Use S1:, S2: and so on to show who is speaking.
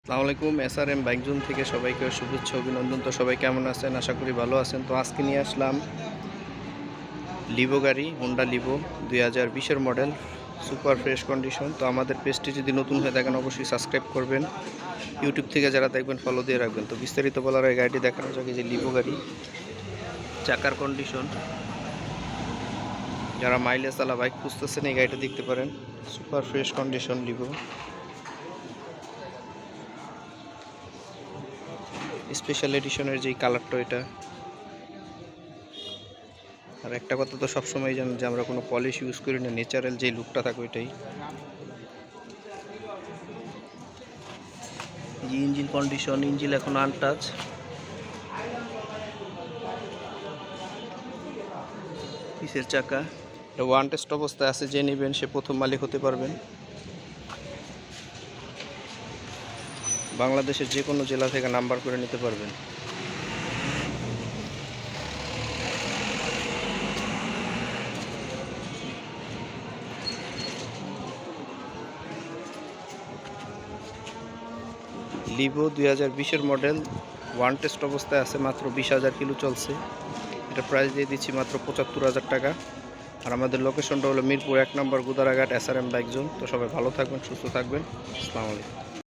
S1: আসসালামু আলাইকুম। SRM bike zone থেকে সবাইকে শুভেচ্ছা অভিনন্দন। তো সবাই কেমন আছেন? আশা করি ভালো আছেন। তো আজকে নিয়ে আসলাম লিভো গাড়ি, হোন্ডা লিভো 2020-এর মডেল, সুপার ফ্রেশ কন্ডিশন। তো আমাদের পেজটি যদি নতুন হয়ে থাকেন অবশ্যই সাবস্ক্রাইব করবেন। ইউটিউব থেকে যারা দেখবেন ফলো দিয়ে রাখবেন। তো বিস্তারিত বলার আগে গাড়িটি দেখানো যাক। এই যে লিভো গাড়ি, চাকার কন্ডিশন, যারা মাইলেজ চালা বাইক খুঁজতেছেন এই গাড়িটা দেখতে পারেন। Super fresh condition Livo, special এডিশনের যেই কালারটা এটা। আর একটা কথা তো সবসময় জানেন যে আমরা কোনো পলিশ ইউজ করি না, ন্যাচারাল যেই লুকটা থাকে ওইটাই। যে ইঞ্জিন কন্ডিশন, ইঞ্জিন এখন আনটাচ। পিসের চাকা ওয়ান টেস্ট অবস্থায় আছে, যে নেবেন সে প্রথম মালিক হতে পারবেন। বাংলাদেশের যে কোনো জেলা থেকে নাম্বার করে নিতে পারবেন। লিভো 2020-এর মডেল, ওয়ান টেস্ট অবস্থায় আছে, মাত্র 20,000 কিলো চলছে। এটা প্রাইস দিয়ে দিচ্ছি মাত্র 75,000 টাকা। আর আমাদের লোকেশনটা হলো মিরপুর 1 নম্বর গুদারাঘাট, SRM বাইক জোন। তো সবাই ভালো থাকবেন, সুস্থ থাকবেন। আসসালামু আলাইকুম।